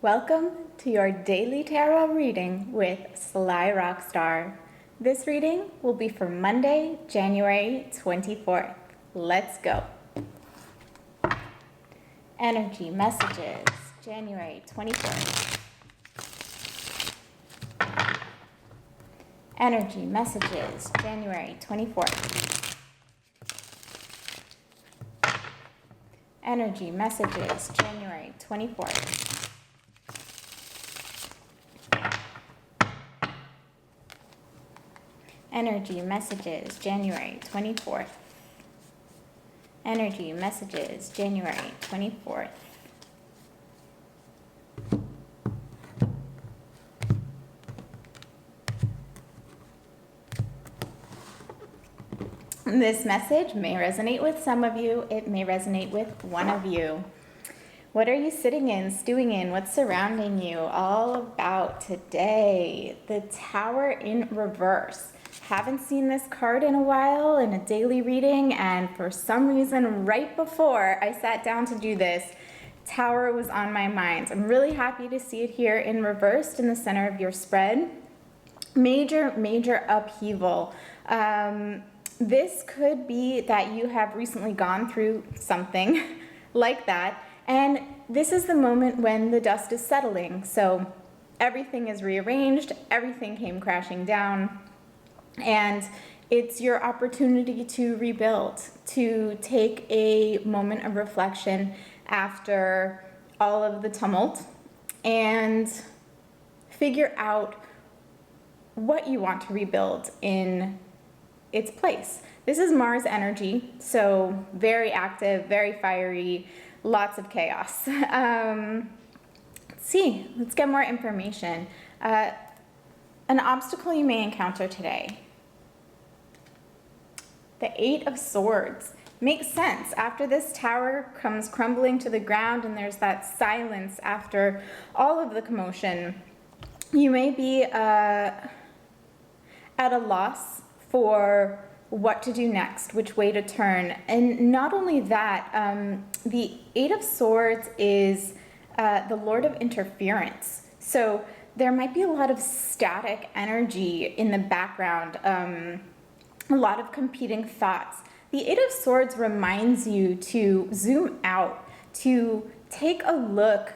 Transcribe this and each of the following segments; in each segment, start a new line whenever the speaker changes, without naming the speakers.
Welcome to your daily tarot reading with Sly Roxtar. This reading will be for Monday, January 24th. Let's go. Energy messages, January 24th. Energy messages, January 24th. Energy messages, January 24th. Energy messages, January 24th. Energy messages, January 24th. This message may resonate with some of you. It may resonate with one of you. What are you sitting in, stewing in? What's surrounding you? All about today. The Tower in reverse. Haven't seen this card in a while in a daily reading, and for some reason right before I sat down to do this, Tower was on my mind. I'm really happy to see it here in reversed in the center of your spread. Major upheaval. This could be that you have recently gone through something like that, and this is the moment when the dust is settling. So everything is rearranged, everything came crashing down, and it's your opportunity to rebuild, to take a moment of reflection after all of the tumult and figure out what you want to rebuild in its place. This is Mars energy, so very active, very fiery, lots of chaos. Let's get more information. An obstacle you may encounter today. The Eight of Swords. Makes sense. After this tower comes crumbling to the ground and there's that silence after all of the commotion. You may be at a loss for what to do next, which way to turn. And not only that, the Eight of Swords is the Lord of Interference. So there might be a lot of static energy in the background, a lot of competing thoughts. The Eight of Swords reminds you to zoom out, to take a look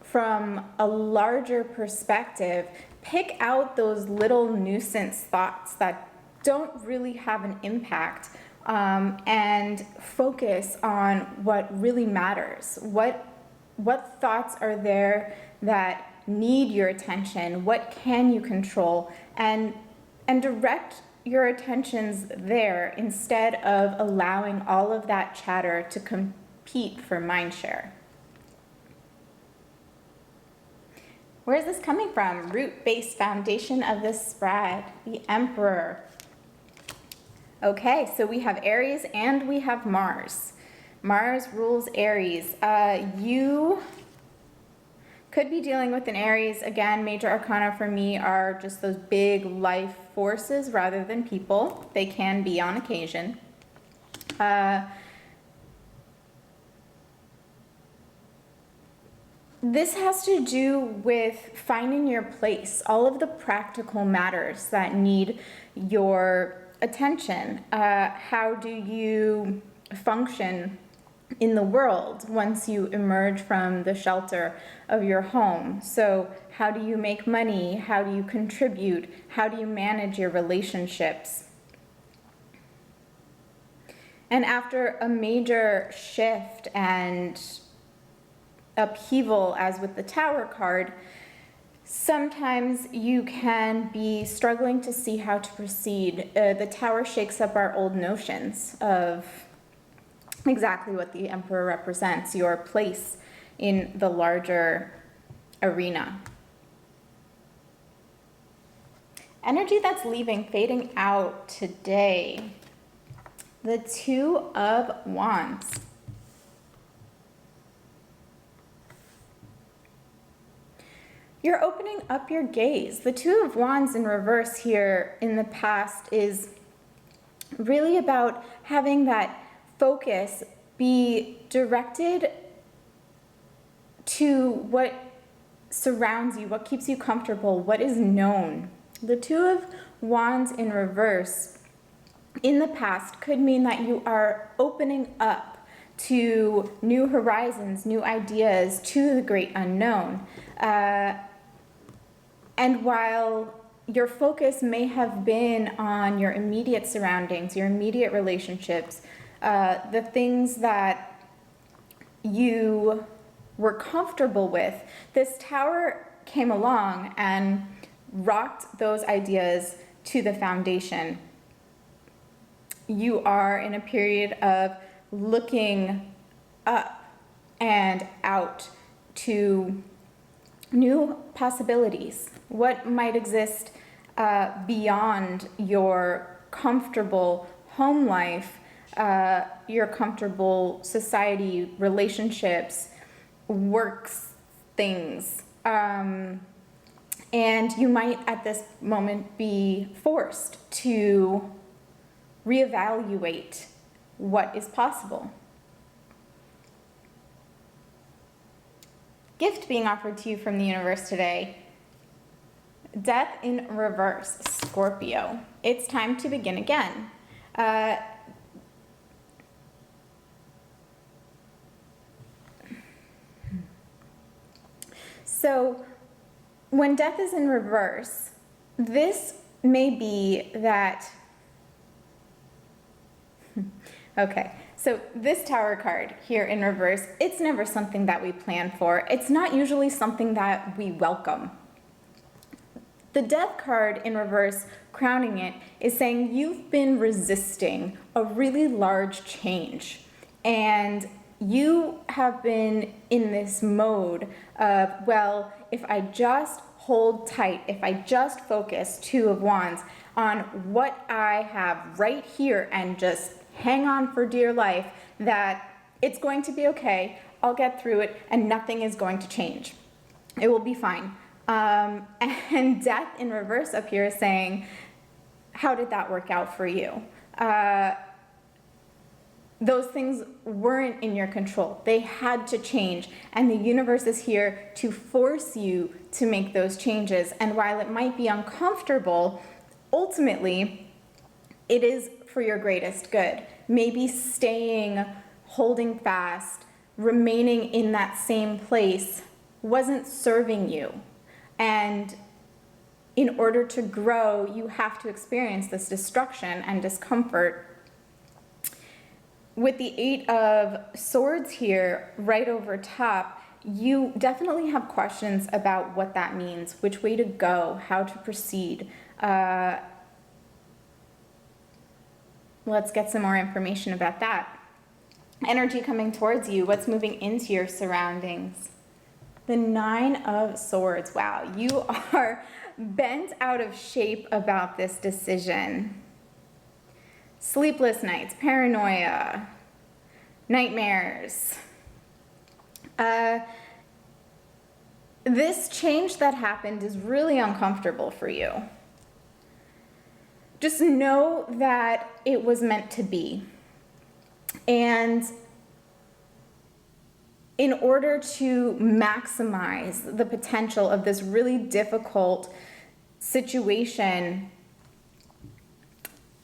from a larger perspective, pick out those little nuisance thoughts that don't really have an impact, and focus on what really matters. What thoughts are there that need your attention? What can you control? And direct your attentions there instead of allowing all of that chatter to compete for mind share. Where is this coming from? Root, base, foundation of this spread. The Emperor. Okay, so we have Aries and we have Mars. Mars rules Aries. You could be dealing with an Aries. Again, major arcana for me are just those big life forces rather than people. They can be on occasion. This has to do with finding your place, all of the practical matters that need your attention. How do you function in the world once you emerge from the shelter of your home? So how do you make money? How do you contribute? How do you manage your relationships? And after a major shift and upheaval, as with the Tower card, sometimes you can be struggling to see how to proceed. The Tower shakes up our old notions of exactly what the Emperor represents, your place in the larger arena. Energy that's leaving, fading out today. The Two of Wands. You're opening up your gaze. The Two of Wands in reverse here in the past is really about having that focus be directed to what surrounds you, what keeps you comfortable, what is known. The Two of Wands in reverse in the past could mean that you are opening up to new horizons, new ideas, to the great unknown. And while your focus may have been on your immediate surroundings, your immediate relationships, the things that you were comfortable with, this Tower came along and rocked those ideas to the foundation. You are in a period of looking up and out to new possibilities. What might exist beyond your comfortable home life, your comfortable society, relationships, works, things. And you might at this moment be forced to reevaluate what is possible. Gift being offered to you from the universe today. Death in reverse, Scorpio. It's time to begin again. So when death is in reverse, this may be that, okay, so this Tower card here in reverse, it's never something that we plan for. It's not usually something that we welcome. The Death card in reverse, crowning it, is saying you've been resisting a really large change. And you have been in this mode of, well, if I just hold tight, if I just focus, Two of Wands, on what I have right here and just hang on for dear life, that it's going to be okay, I'll get through it, and nothing is going to change. It will be fine. And death in reverse up here is saying, how did that work out for you? Those things weren't in your control. They had to change, and the universe is here to force you to make those changes. And while it might be uncomfortable, ultimately, it is for your greatest good. Maybe staying, holding fast, remaining in that same place wasn't serving you. And in order to grow, you have to experience this destruction and discomfort. With the Eight of Swords here, right over top, you definitely have questions about what that means, which way to go, how to proceed. Let's get some more information about that. Energy coming towards you, what's moving into your surroundings. The Nine of Swords. Wow, you are bent out of shape about this decision. Sleepless nights, paranoia, nightmares. This change that happened is really uncomfortable for you. Just know that it was meant to be. And in order to maximize the potential of this really difficult situation,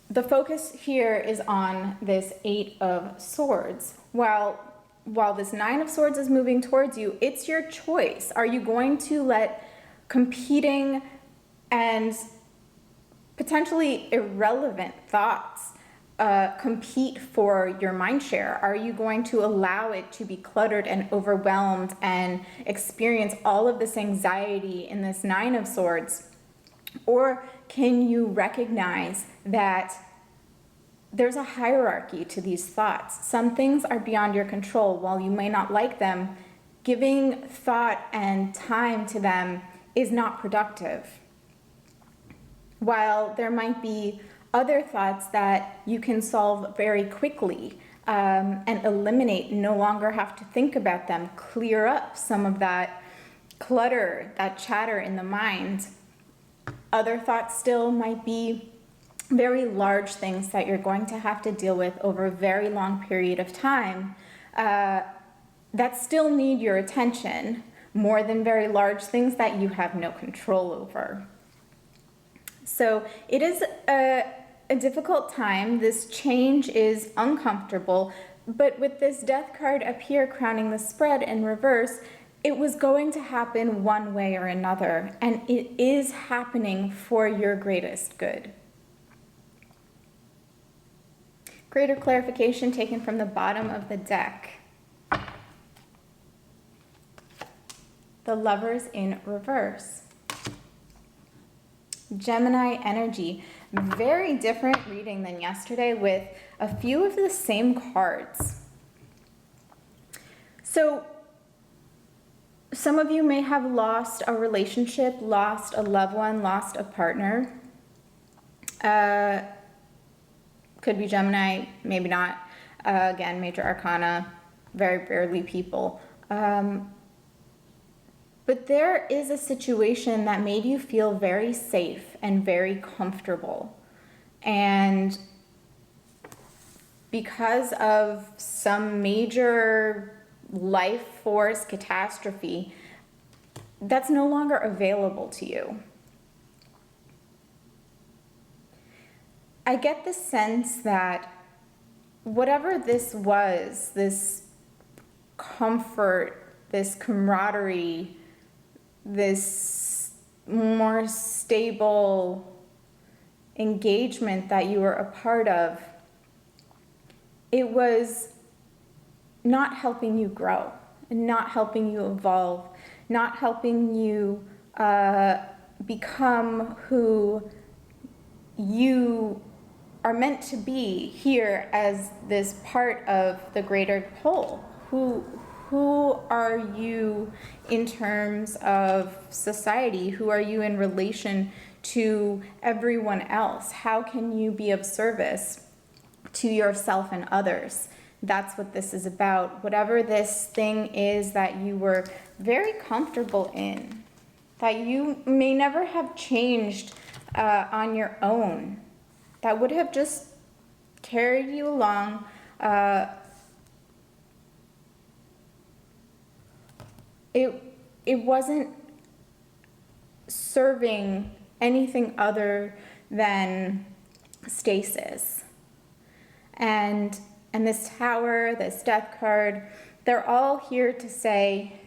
the focus here is on this Eight of Swords. While this Nine of Swords is moving towards you, it's your choice. Are you going to let competing and potentially irrelevant thoughts compete for your mind share? Are you going to allow it to be cluttered and overwhelmed and experience all of this anxiety in this Nine of Swords? Or can you recognize that there's a hierarchy to these thoughts? Some things are beyond your control. While you may not like them, giving thought and time to them is not productive. While there might be other thoughts that you can solve very quickly and eliminate, no longer have to think about them, clear up some of that clutter, that chatter in the mind. Other thoughts still might be very large things that you're going to have to deal with over a very long period of time that still need your attention, more than very large things that you have no control over. So it is a difficult time. This change is uncomfortable, but with this Death card up here crowning the spread in reverse, it was going to happen one way or another, and it is happening for your greatest good. Greater clarification taken from the bottom of the deck. The Lovers in reverse. Gemini energy. Very different reading than yesterday with a few of the same cards. So some of you may have lost a relationship, lost a loved one, lost a partner. Could be Gemini, maybe not. Again, major arcana, very rarely people. But there is a situation that made you feel very safe and very comfortable. And because of some major life force catastrophe, that's no longer available to you. I get the sense that whatever this was, this comfort, this camaraderie, this more stable engagement that you were a part of, it was not helping you grow, not helping you evolve, not helping you become who you are meant to be here as this part of the greater whole. Who are you in terms of society? Who are you in relation to everyone else? How can you be of service to yourself and others? That's what this is about. Whatever this thing is that you were very comfortable in, that you may never have changed on your own, that would have just carried you along. It wasn't serving anything other than stasis. And this Tower, this Death card, they're all here to say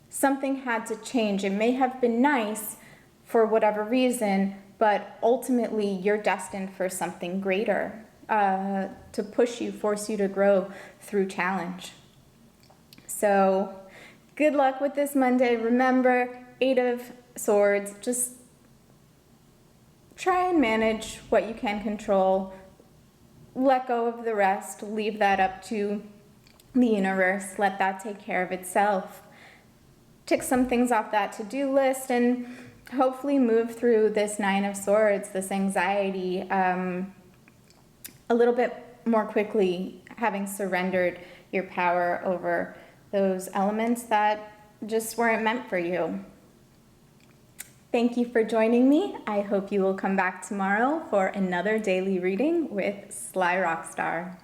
something had to change. It may have been nice for whatever reason, but ultimately you're destined for something greater, to push you, force you to grow through challenge. So good luck with this Monday. Remember, 8 of Swords, just try and manage what you can control. Let go of the rest, leave that up to the universe, let that take care of itself. Tick some things off that to-do list and hopefully move through this 9 of Swords, this anxiety, a little bit more quickly, having surrendered your power over those elements that just weren't meant for you. Thank you for joining me. I hope you will come back tomorrow for another daily reading with Sly Roxtar.